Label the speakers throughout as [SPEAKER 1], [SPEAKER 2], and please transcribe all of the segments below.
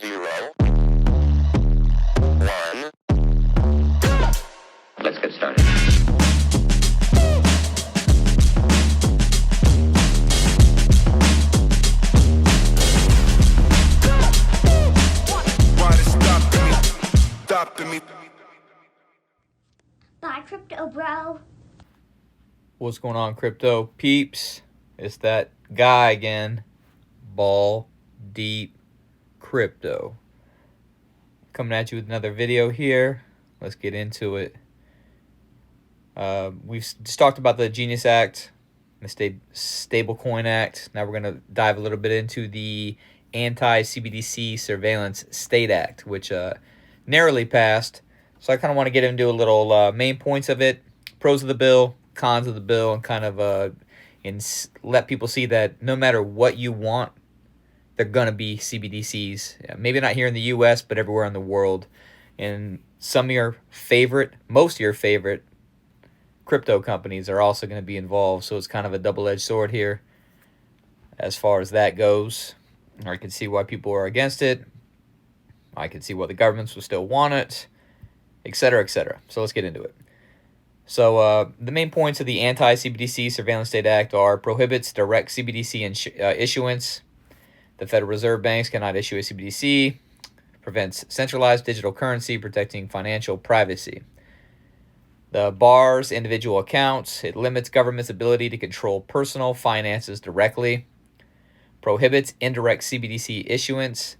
[SPEAKER 1] 0, 1. Let's get started.
[SPEAKER 2] Bye, crypto bro.
[SPEAKER 3] What's going on, crypto peeps? It's that guy again, Ball Deep Crypto. Coming at you with another video here. Let's get into it. We've just talked about the Genius Act, the Stablecoin Act. Now we're going to dive a little bit into the Anti-CBDC Surveillance State Act, which narrowly passed. So I kind of want to get into a little main points of it, pros of the bill, cons of the bill, and kind of let people see that no matter what you want, they're going to be CBDCs. Yeah, maybe not here in the U.S., but everywhere in the world. And some of your favorite, most of your favorite crypto companies are also going to be involved. So it's kind of a double-edged sword here as far as that goes. I can see why people are against it. I can see why the governments will still want it, etc., etc. So let's get into it. So the main points of the Anti-CBDC Surveillance State Act are: prohibits direct CBDC issuance. The Federal Reserve banks cannot issue a CBDC. Prevents centralized digital currency, protecting financial privacy. The bars individual accounts. It limits government's ability to control personal finances directly. Prohibits indirect CBDC issuance.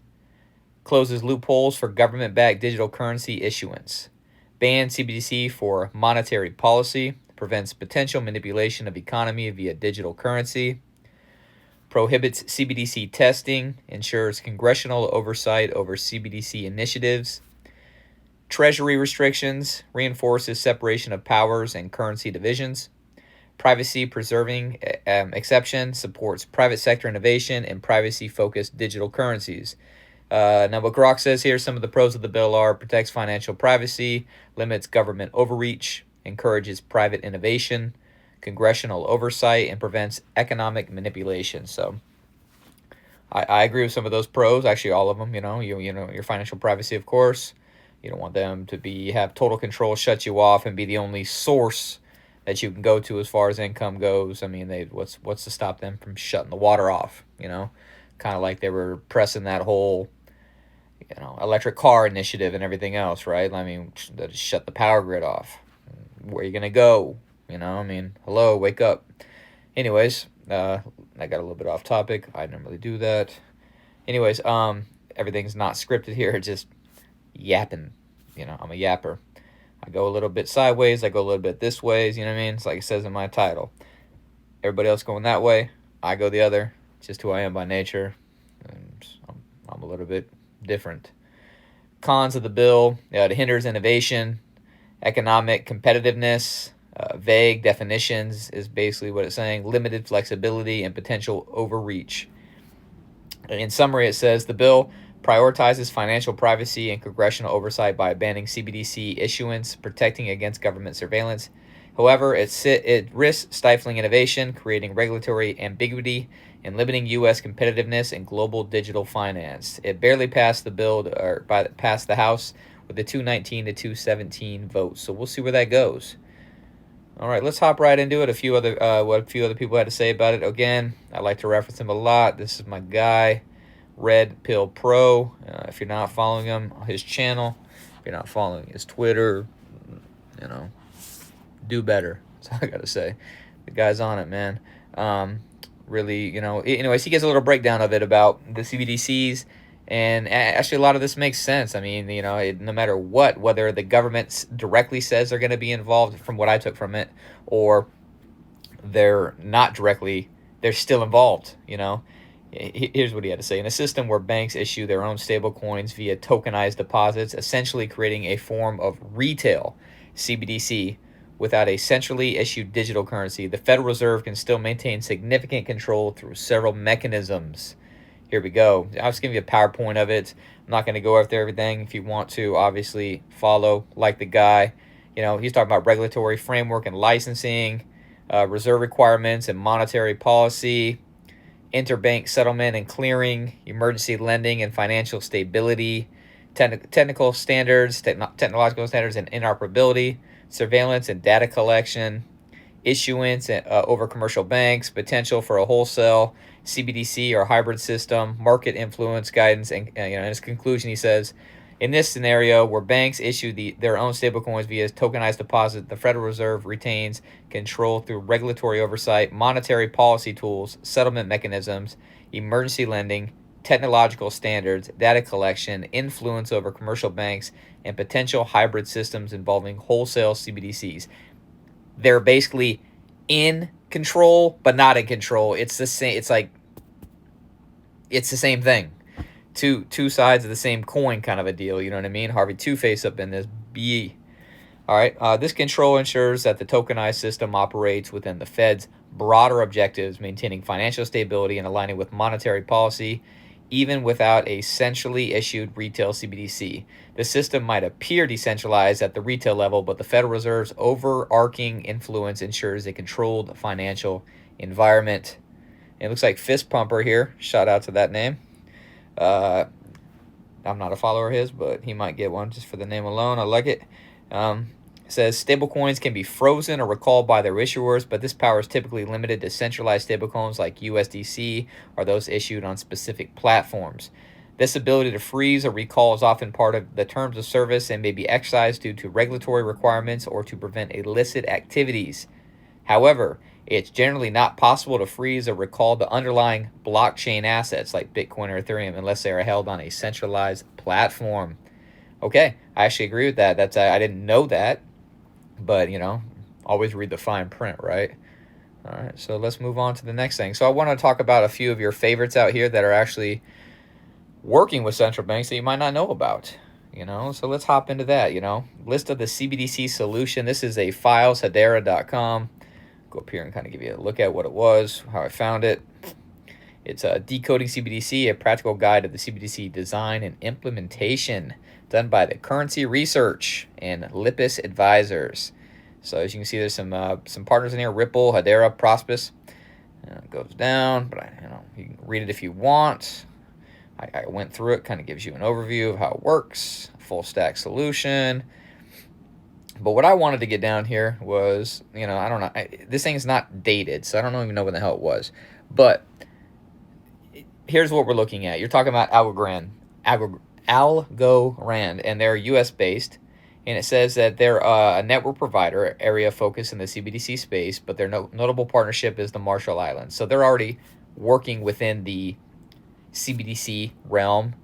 [SPEAKER 3] Closes loopholes for government-backed digital currency issuance. Bans CBDC for monetary policy. Prevents potential manipulation of economy via digital currency. Prohibits CBDC testing. Ensures congressional oversight over CBDC initiatives. Treasury restrictions. Reinforces separation of powers and currency divisions. Privacy-preserving exception. Supports private sector innovation and privacy-focused digital currencies. Now, what Grok says here, some of the pros of the bill are: protects financial privacy, limits government overreach, encourages private innovation, congressional oversight, and prevents economic manipulation. So I agree with some of those pros, actually all of them. You know, your financial privacy, of course. You don't want them to have total control, shut you off, and be the only source that you can go to as far as income goes. I mean, what's to stop them from shutting the water off, you know? Kind of like they were pressing that whole, electric car initiative and everything else, right? I mean, they just shut the power grid off. Where are you going to go? Hello, wake up. Anyways, I got a little bit off topic. I didn't really do that. Anyways, everything's not scripted here. Just yapping. I'm a yapper. I go a little bit sideways. I go a little bit this ways. It's like it says in my title. Everybody else going that way. I go the other. It's just who I am by nature. And I'm a little bit different. Cons of the bill: it hinders innovation, economic competitiveness, vague definitions is basically what it's saying, limited flexibility, and potential overreach. In summary, it says the bill prioritizes financial privacy and congressional oversight by banning CBDC issuance, protecting against government surveillance. However, it risks stifling innovation, creating regulatory ambiguity, and limiting U.S. competitiveness in global digital finance. It barely passed passed the House with a 219 to 217 vote. So we'll see where that goes. All right, let's hop right into it. What a few other people had to say about it. Again, I like to reference him a lot. This is my guy, Red Pill Pro. If you're not following him, his channel, if you're not following his Twitter, do better. That's all I got to say. The guy's on it, man. Really, anyways, he gives a little breakdown of it about the CBDCs, and actually a lot of this makes sense. I mean, no matter what, whether the government directly says they're going to be involved, from what I took from it, or they're not directly, they're still involved. Here's what he had to say. In a system where banks issue their own stable coins via tokenized deposits, essentially creating a form of retail CBDC, without a centrally issued digital currency, the Federal Reserve can still maintain significant control through several mechanisms. Here we go. I'll just give you a PowerPoint of it. I'm not going to go after everything. If you want to, obviously, follow, like the guy. He's talking about regulatory framework and licensing, reserve requirements and monetary policy, interbank settlement and clearing, emergency lending and financial stability, technical standards, technological standards and interoperability, surveillance and data collection, issuance over commercial banks, potential for a wholesale CBDC or hybrid system, market influence guidance, and in his conclusion he says, in this scenario where banks issue their own stablecoins via tokenized deposit, the Federal Reserve retains control through regulatory oversight, monetary policy tools, settlement mechanisms, emergency lending, technological standards, data collection, influence over commercial banks, and potential hybrid systems involving wholesale CBDCs. They're basically in control, but not in control. It's the same. It's the same thing. Two sides of the same coin, kind of a deal. You know what I mean? Harvey Two-Face up in this B. All right. This control ensures that the tokenized system operates within the Fed's broader objectives, maintaining financial stability and aligning with monetary policy, even without a centrally issued retail CBDC. The system might appear decentralized at the retail level, but the Federal Reserve's overarching influence ensures a controlled financial environment. It looks like Fist Pumper here. Shout out to that name. I'm not a follower of his, but he might get one just for the name alone. I like it. It says stablecoins can be frozen or recalled by their issuers, but this power is typically limited to centralized stablecoins like USDC or those issued on specific platforms. This ability to freeze or recall is often part of the terms of service and may be exercised due to regulatory requirements or to prevent illicit activities. However, it's generally not possible to freeze or recall the underlying blockchain assets like Bitcoin or Ethereum unless they are held on a centralized platform. Okay, I actually agree with that. I didn't know that, but always read the fine print, right? All right, so let's move on to the next thing. So I want to talk about a few of your favorites out here that are actually working with central banks that you might not know about. So let's hop into that. List of the CBDC solution. This is a files, hedera.com. Go up here and kind of give you a look at what it was, how I found it. It's Decoding CBDC, a practical guide of the CBDC design and implementation, done by the Currency Research and Lipis Advisors. So as you can see, there's some partners in here: Ripple, Hedera, Prospus. It goes down, but you can read it if you want. I went through it, kind of gives you an overview of how it works, full stack solution. But what I wanted to get down here was, I don't know, this thing is not dated, so I don't even know when the hell it was. But here's what we're looking at. You're talking about Algorand, and they're U.S.-based, and it says that they're a network provider, area focused in the CBDC space, but their notable partnership is the Marshall Islands. So they're already working within the CBDC realm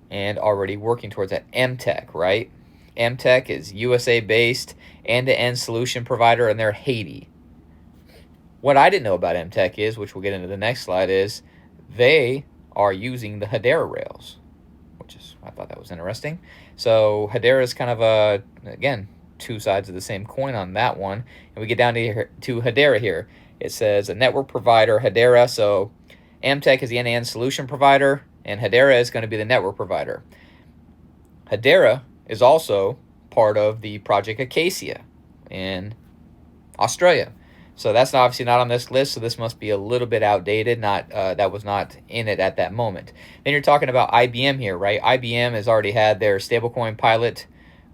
[SPEAKER 3] and already working towards that. MTech, right? MTech is USA-based, end-to-end solution provider, and they're Haiti. What I didn't know about MTech is, which we'll get into the next slide, is they are using the Hedera rails, I thought that was interesting. So Hedera is kind of again, two sides of the same coin on that one. And we get down to Hedera here. It says a network provider, Hedera. So MTech is the end-to-end solution provider, and Hedera is going to be the network provider. Hedera is also part of the Project Acacia in Australia. So that's obviously not on this list, so this must be a little bit outdated. That was not in it at that moment. Then you're talking about IBM here, right? IBM has already had their stablecoin pilot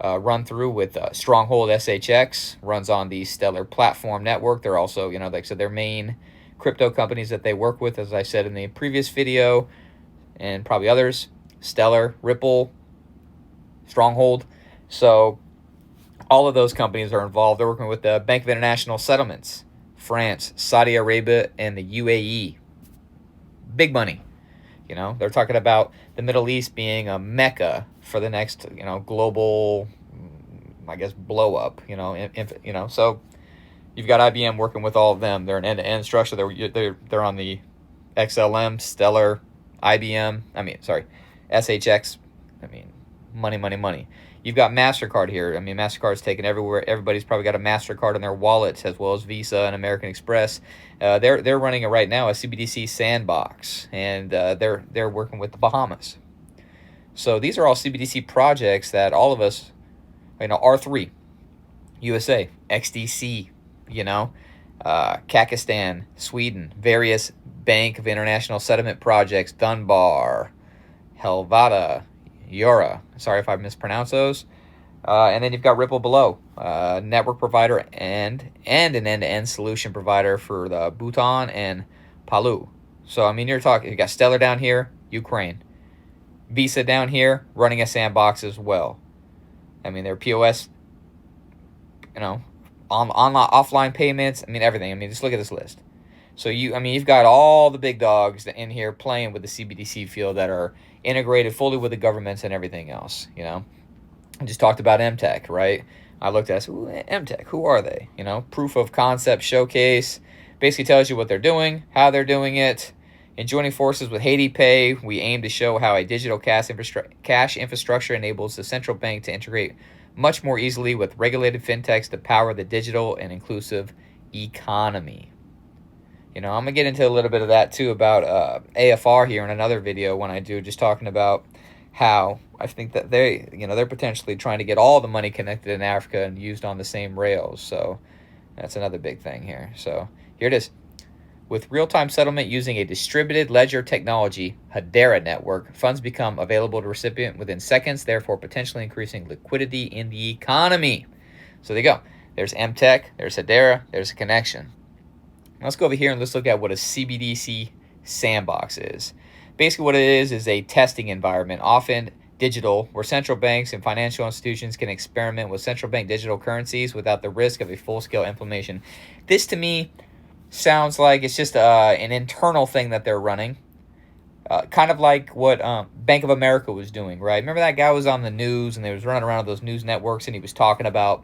[SPEAKER 3] run through with Stronghold SHX, runs on the Stellar platform network. They're also, like I said, their main crypto companies that they work with, as I said in the previous video, and probably others, Stellar, Ripple, Stronghold. So all of those companies are involved. They're working with the Bank of International Settlements, France, Saudi Arabia, and the UAE. Big money. They're talking about the Middle East being a mecca for the next, global, I guess, blow up, so you've got IBM working with all of them. They're an end-to-end structure. They're on the XLM, Stellar, SHX. Money. You've got MasterCard here. MasterCard's taken everywhere. Everybody's probably got a MasterCard in their wallets, as well as Visa and American Express. They're running it right now, a CBDC sandbox, and they're working with the Bahamas. So these are all CBDC projects that all of us, R3, USA, XDC, Kakistan, Sweden, various Bank of International Settlement Projects, Dunbar, Helvata, Yura. Sorry if I mispronounced those. And then you've got Ripple below, network provider and an end-to-end solution provider for the Bhutan and Palau. So, I mean, you got Stellar down here, Ukraine. Visa down here, running a sandbox as well. I mean, their POS, offline payments. I mean, everything. I mean, just look at this list. So you've got all the big dogs in here playing with the CBDC field that are integrated fully with the governments and everything else. I just talked about MTech, right? I looked at MTech. Who are they? Proof of concept showcase. Basically tells you what they're doing, how they're doing it. In joining forces with Haiti Pay, we aim to show how a digital cash infrastructure enables the central bank to integrate much more easily with regulated fintechs to power the digital and inclusive economy. I'm going to get into a little bit of that too about AFR here in another video when I do, just talking about how I think that they're potentially trying to get all the money connected in Africa and used on the same rails. So that's another big thing here. So here it is. With real-time settlement using a distributed ledger technology, Hedera network, funds become available to recipient within seconds, therefore potentially increasing liquidity in the economy. So there you go. There's MTech, there's Hedera, there's a connection. Let's go over here and let's look at what a CBDC sandbox is. Basically what it is a testing environment, often digital, where central banks and financial institutions can experiment with central bank digital currencies without the risk of a full-scale implementation. This, to me, sounds like it's just an internal thing that they're running. Kind of like what Bank of America was doing, right? Remember that guy was on the news and they was running around on those news networks and he was talking about,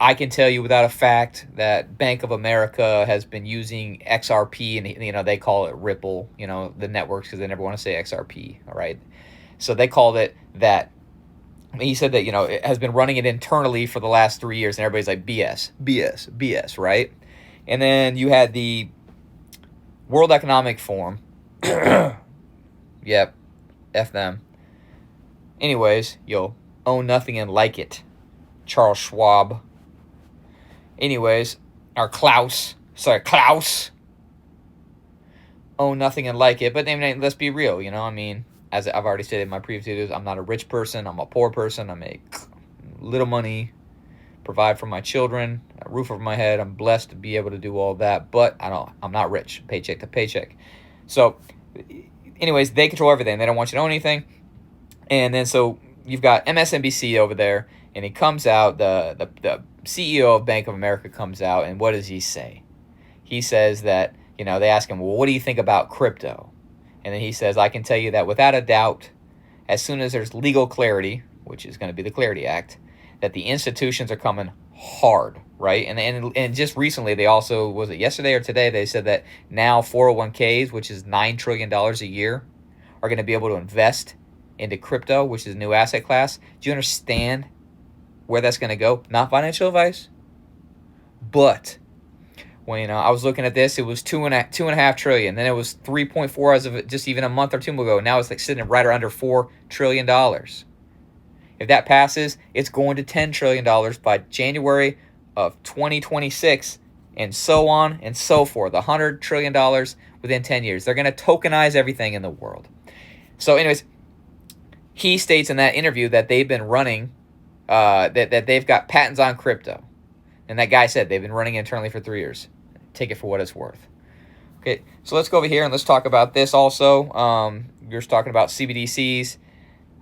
[SPEAKER 3] I can tell you without a fact that Bank of America has been using XRP, and they call it Ripple, the networks, because they never want to say XRP, all right? So they called it that. He said that, it has been running it internally for the last 3 years, and everybody's like, BS, right? And then you had the World Economic Forum. Yep, F them. Anyways, you'll own nothing and like it. Charles Schwab. Anyways, or Klaus. Own nothing and like it. But let's be real, as I've already stated in my previous videos, I'm not a rich person. I'm a poor person. I make little money, provide for my children, a roof over my head. I'm blessed to be able to do all that, but I'm not rich, paycheck to paycheck. So anyways, they control everything. They don't want you to own anything. And then so you've got MSNBC over there, and he comes out, the CEO of Bank of America comes out, and what does he say? He says that, they ask him, well, what do you think about crypto? And then he says, I can tell you that without a doubt, as soon as there's legal clarity, which is going to be the Clarity Act, that the institutions are coming hard, right? And just recently, they also, was it yesterday or today, they said that now 401ks, which is $9 trillion a year, are going to be able to invest into crypto, which is a new asset class. Do you understand where that's going to go? Not financial advice, but when I was looking at this, it was $2.5 trillion. Then it was 3.4 as of just even a month or two ago. Now it's like sitting right or under $4 trillion. If that passes, it's going to $10 trillion by January of 2026, and so on and so forth. $100 trillion within 10 years. They're going to tokenize everything in the world. So anyways, he states in that interview that they've been running, that they've got patents on crypto. And that guy said they've been running internally for 3 years. Take it for what it's worth. Okay, so let's go over here and let's talk about this also. You're just talking about CBDCs.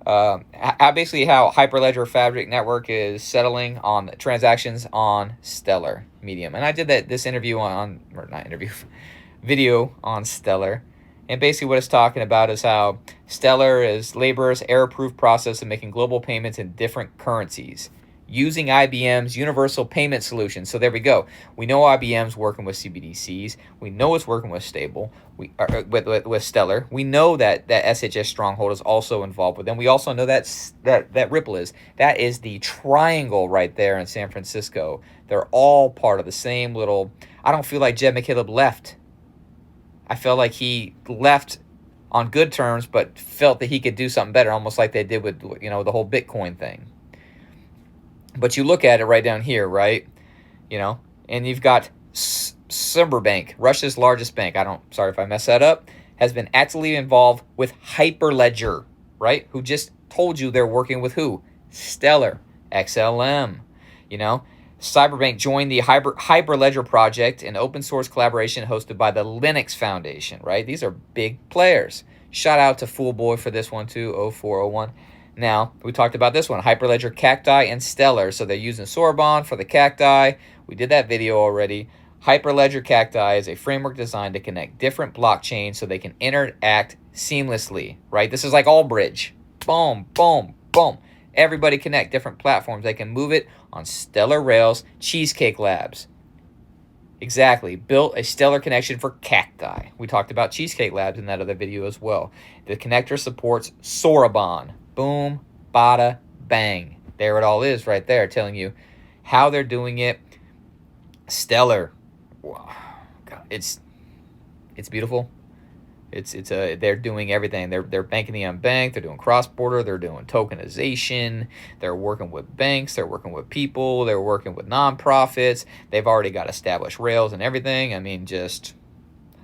[SPEAKER 3] How Hyperledger Fabric Network is settling on transactions on Stellar Medium. And I did this video on Stellar. And basically what it's talking about is how Stellar is laborious, error-proof process of making global payments in different currencies using IBM's universal payment solution. So there we go. We know IBM's working with CBDCs. We know it's working with with Stellar. We know that SHS Stronghold is also involved with them. We also know that Ripple is. That is the triangle right there in San Francisco. They're all part of the same little. I don't feel like Jed McKillop left. I felt like he left on good terms, but felt that he could do something better, almost like they did with the whole Bitcoin thing. But you look at it right down here, right? And you've got Cyberbank, Russia's largest bank. Sorry if I messed that up, has been actively involved with Hyperledger, right? Who just told you they're working with who? Stellar, XLM, you know? Cyberbank joined the Hyperledger project, an open source collaboration hosted by the Linux Foundation, right? These are big players. Shout out to Foolboy for this one too, 0401. Now, we talked about this one, Hyperledger Cacti and Stellar. So they're using Sorbonne for the Cacti. We did that video already. Hyperledger Cacti is a framework designed to connect different blockchains so they can interact seamlessly, right? This is like Allbridge. Boom, boom, boom. Everybody connect different platforms. They can move it on Stellar Rails, Cheesecake Labs. Exactly. Built a Stellar connection for Cacti. We talked about Cheesecake Labs in that other video as well. The connector supports Sorbonne. Boom, bada, bang. There it all is right there, telling you how they're doing it. Stellar. Wow. God, it's beautiful. They're doing everything. They're banking the unbanked. They're doing cross-border. They're doing tokenization. They're working with banks. They're working with people. They're working with nonprofits. They've already got established rails and everything. I mean, just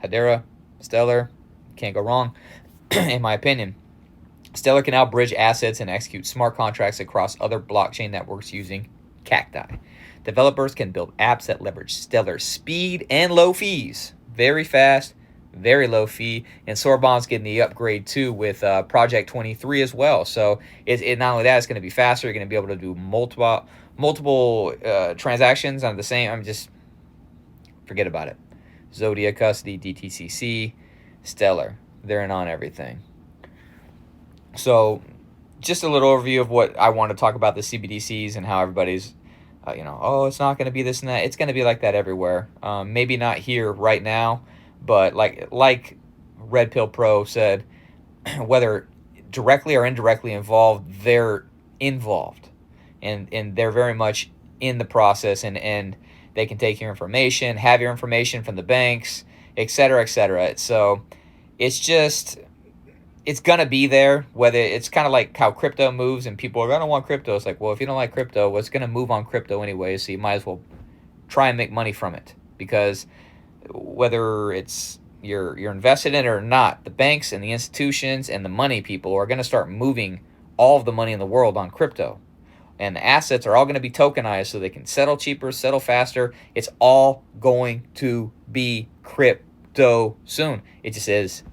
[SPEAKER 3] Hedera, Stellar, can't go wrong, in my opinion. Stellar can now bridge assets and execute smart contracts across other blockchain networks using Cacti. Developers can build apps that leverage Stellar's speed and low fees. Very fast, very low fee. And Sorbonne's getting the upgrade too with Project 23 as well. So it not only that, it's going to be faster. You're going to be able to do multiple transactions on the same. Just forget about it. Zodia Custody, DTCC, Stellar. They're in on everything. So just a little overview of what I want to talk about the CBDCs and how everybody's, oh, it's not going to be this and that. It's going to be like that everywhere. Maybe not here right now, but like Red Pill Pro said, whether directly or indirectly involved, they're involved. And they're very much in the process, and they can take your information, have your information from the banks, et cetera, et cetera. So it's going to be there, whether it's kind of like how crypto moves and people are going to want crypto. It's like, well, if you don't like crypto, well, it's going to move on crypto anyway, so you might as well try and make money from it. Because whether it's you're invested in it or not, the banks and the institutions and the money people are going to start moving all of the money in the world on crypto. And the assets are all going to be tokenized so they can settle cheaper, settle faster. It's all going to be crypto soon. It just is.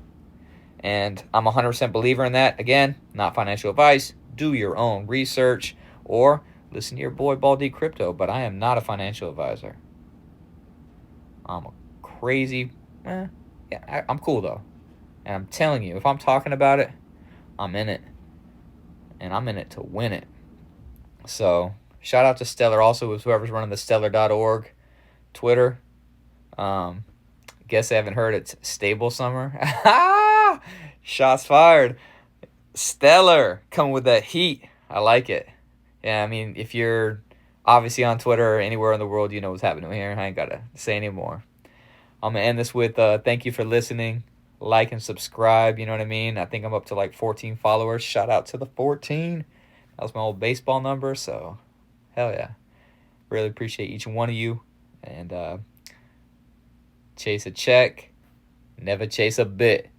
[SPEAKER 3] And I'm a 100% believer in that. Again, not financial advice. Do your own research or listen to your boy Baldy Crypto. But I am not a financial advisor. I'm a crazy... I'm cool though. And I'm telling you, if I'm talking about it, I'm in it. And I'm in it to win it. So, shout out to Stellar. Also, whoever's running the stellar.org Twitter. Guess I haven't heard it's stable summer. Shots fired. Stellar coming with that heat. I like it. Yeah, I mean, if you're obviously on Twitter or anywhere in the world, you know what's happening here. I ain't got to say anymore. I'm going to end this with thank you for listening. Like and subscribe. You know what I mean? I think I'm up to like 14 followers. Shout out to the 14. That was my old baseball number. So, hell yeah. Really appreciate each one of you. And chase a check. Never chase a bit.